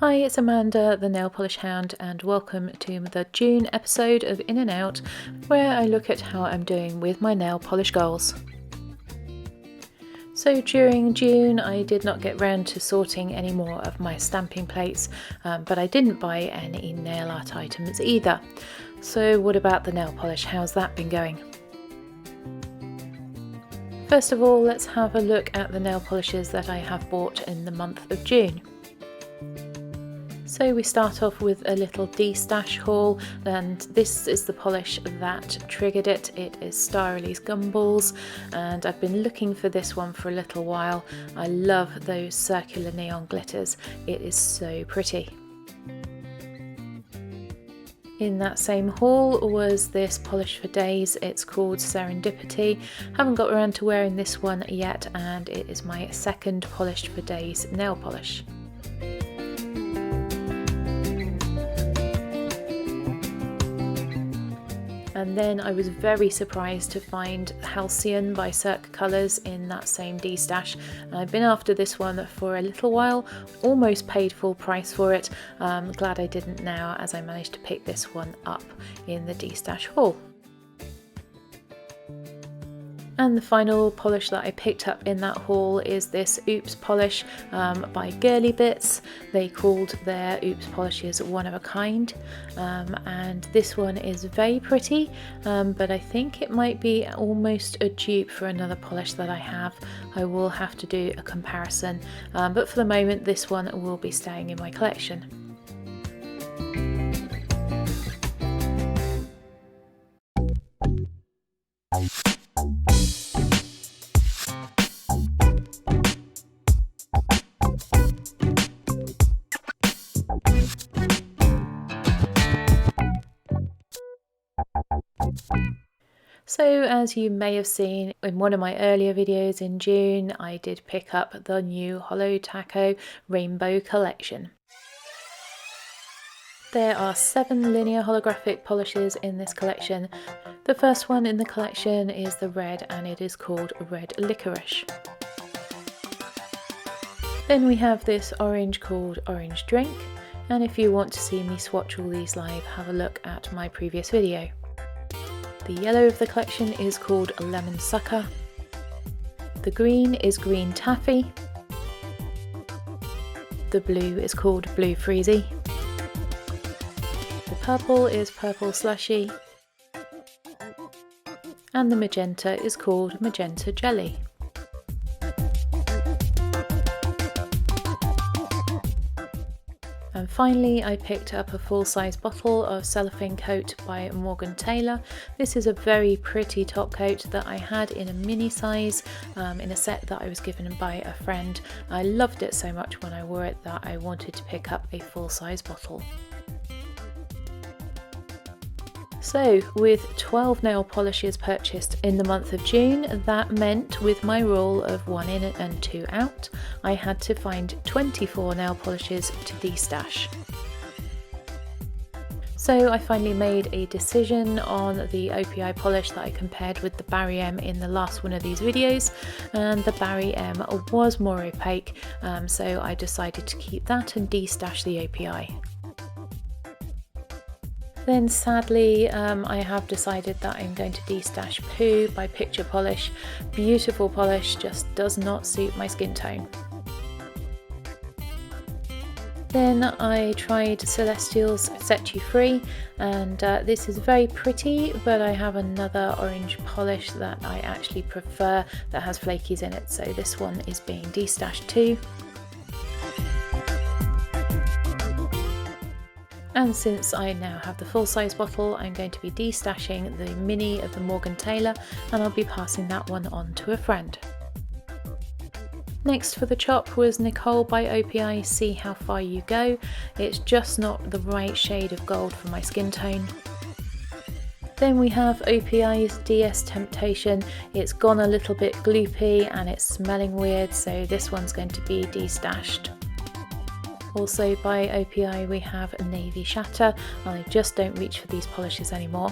Hi, it's Amanda, the Nail Polish Hound, and welcome to the June episode of In and Out, where I look at how I'm doing with my nail polish goals. So during June I did not get round to sorting any more of my stamping plates, but I didn't buy any nail art items either. So what about the nail polish? How's that been going? First of all, let's have a look at the nail polishes that I have bought in the month of June. So we start off with a little destash haul, and this is the polish that triggered it. It is Starrily Gumballs, and I've been looking for this one for a little while. I love those circular neon glitters. It is so pretty. In that same haul was this polish for days. It's called Serendipity. Haven't got around to wearing this one yet, and it is my second polished for days nail polish. And then I was very surprised to find Halcyon by Cirque colours in that same destash. I've been after this one for a little while, almost paid full price for it. Glad I didn't now, as I managed to pick this one up in the destash haul. And the final polish that I picked up in that haul is this Oops polish by Girlie Bits. They called their Oops polishes one of a kind, and this one is very pretty, but I think it might be almost a dupe for another polish that I have. I will have to do a comparison, but for the moment this one will be staying in my collection. So as you may have seen in one of my earlier videos in June, I did pick up the new Holo Taco Rainbow collection. There are 7 linear holographic polishes in this collection. The first one in the collection is the red, and it is called Red Licorice. Then we have this orange called Orange Drink, and if you want to see me swatch all these live, have a look at my previous video. The yellow of the collection is called Lemon Sucker. The green is Green Taffy. The blue is called Blue Freezy. The purple is Purple Slushy. And the magenta is called Magenta Jelly. And finally I picked up a full-size bottle of Cellophane coat by Morgan Taylor. This is a very pretty top coat that I had in a mini size in a set that I was given by a friend. I loved it so much when I wore it that I wanted to pick up a full-size bottle. So with 12 nail polishes purchased in the month of June, that meant with my rule of 1 in and 2 out, I had to find 24 nail polishes to destash. So I finally made a decision on the OPI polish that I compared with the Barry M in the last one of these videos, and the Barry M was more opaque, so I decided to keep that and destash the OPI. Then sadly I have decided that I'm going to destash Pooh by Picture Polish. Beautiful polish, just does not suit my skin tone. Then I tried Celestial's Set You Free, and this is very pretty, but I have another orange polish that I actually prefer that has flakies in it, so this one is being destashed too. And since I now have the full-size bottle, I'm going to be destashing the mini of the Morgan Taylor, and I'll be passing that one on to a friend. Next for the chop was Nicole by OPI See How Far You Go. It's just not the right shade of gold for my skin tone. Then we have OPI's OS Temptation. It's gone a little bit gloopy and it's smelling weird, so this one's going to be destashed. Also by OPI we have Navy Shatter. I just don't reach for these polishes anymore.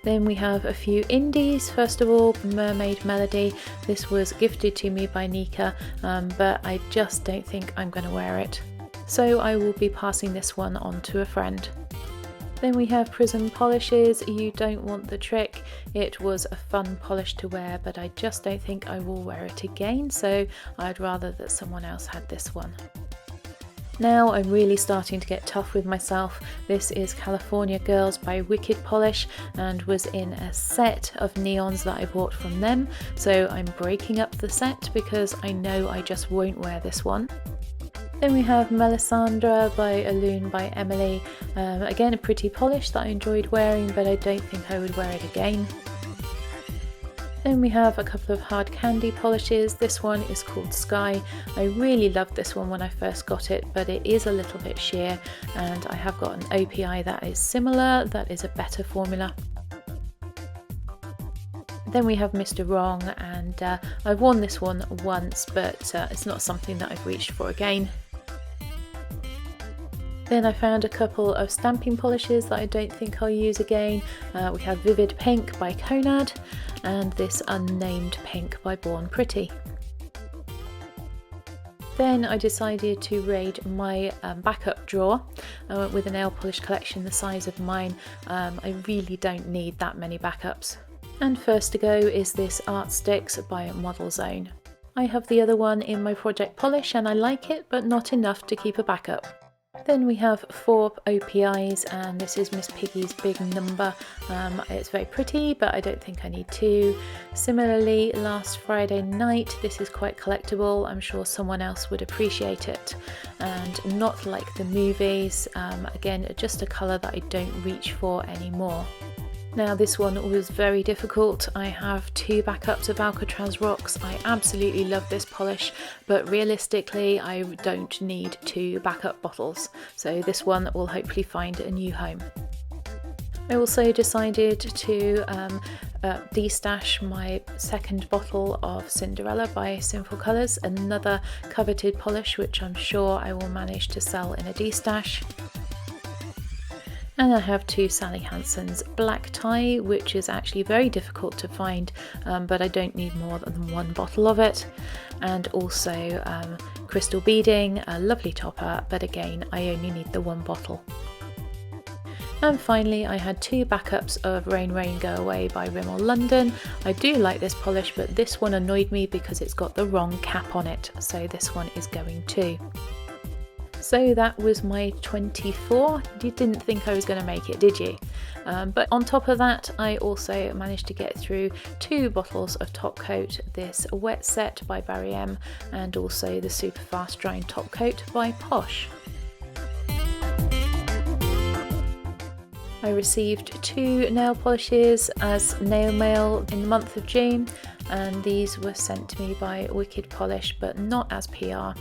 Then we have a few indies. First of all, Mermaid Melody. This was gifted to me by Nika, but I just don't think I'm going to wear it. so I will be passing this one on to a friend. Then we have Prism polishes. You don't want the trick. It was a fun polish to wear, but I just don't think I will wear it again, so I'd rather that someone else had this one. Now I'm really starting to get tough with myself. This is California Girls by Wicked Polish and was in a set of neons that I bought from them, so I'm breaking up the set because I know I just won't wear this one. Then we have Melisandre by Elune by Emily. Again, a pretty polish that I enjoyed wearing, but I don't think I would wear it again. Then we have a couple of hard candy polishes. This one is called Sky. I really loved this one when I first got it, but it is a little bit sheer, and I have got an OPI that is similar, that is a better formula. Then we have Mr. Wrong, and I've worn this one once, but it's not something that I've reached for again. Then I found a couple of stamping polishes that I don't think I'll use again. We have Vivid Pink by Conad and this Unnamed Pink by Born Pretty. Then I decided to raid my backup drawer. I went with a nail polish collection the size of mine. I really don't need that many backups. And first to go is this Art Sticks by Model Zone. I have the other one in my project polish and I like it, but not enough to keep a backup. Then we have 4 OPIs, and this is Miss Piggy's Big Number. It's very pretty, but I don't think I need 2. Similarly, Last Friday Night, this is quite collectible. I'm sure someone else would appreciate it. And not like the movies, again, just a colour that I don't reach for anymore. Now this one was very difficult. I have 2 backups of Alcatraz Rocks. I absolutely love this polish, but realistically I don't need 2 backup bottles, so this one will hopefully find a new home. I also decided to destash my second bottle of Cinderella by Sinful Colours, another coveted polish which I'm sure I will manage to sell in a destash. And I have 2 Sally Hansen's Black Tie, which is actually very difficult to find, but I don't need more than 1 bottle of it. And also Crystal Beading, a lovely topper, but again, I only need the 1 bottle. And finally, I had 2 backups of Rain Rain Go Away by Rimmel London. I do like this polish, but this one annoyed me because it's got the wrong cap on it, so this one is going too. So that was my 24. You didn't think I was going to make it, did you? But on top of that, I also managed to get through 2 bottles of top coat, this Wet Set by Barry M and also the Super Fast Drying Top Coat by Poshe. I received 2 nail polishes as nail mail in the month of June, and these were sent to me by Wicked Polish but not as PR.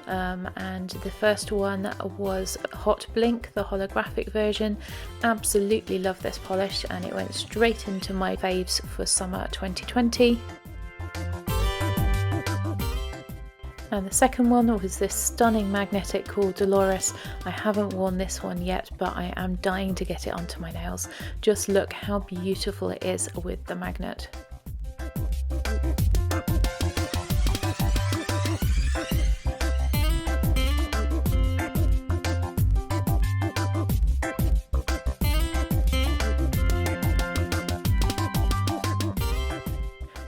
And the first one was Hot Blink, the holographic version. Absolutely love this polish and it went straight into my faves for summer 2020. And the second one was this stunning magnetic called Licorice. I haven't worn this one yet, but I am dying to get it onto my nails. Just look how beautiful it is with the magnet.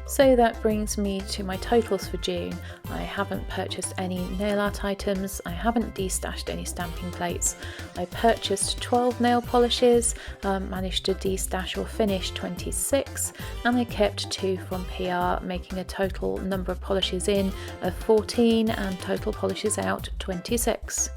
So that brings me to my totals for June. I haven't purchased any nail art items, I haven't destashed any stamping plates. I purchased 12 nail polishes, managed to destash or finish 26, and I kept 2 from PR, making a total number of polishes in of 14 and total polishes out 26.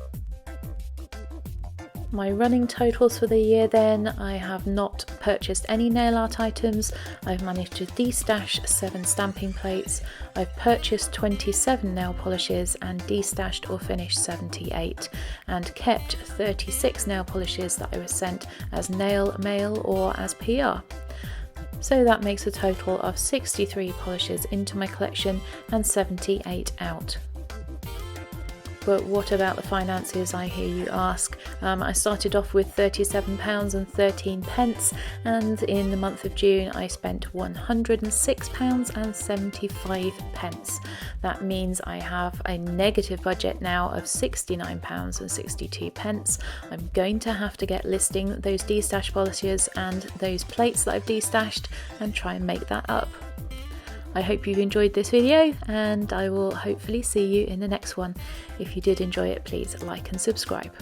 My running totals for the year then, I have not purchased any nail art items, I've managed to destash 7 stamping plates, I've purchased 27 nail polishes and destashed or finished 78, and kept 36 nail polishes that I was sent as nail mail or as PR. So that makes a total of 63 polishes into my collection and 78 out. But what about the finances, I hear you ask? I started off with £37.13, and in the month of June I spent £106.75. That means I have a negative budget now of £69.62. I'm going to have to get listing those destash polishes and those plates that I've destashed and try and make that up. I hope you've enjoyed this video, and I will hopefully see you in the next one. If you did enjoy it, please like and subscribe.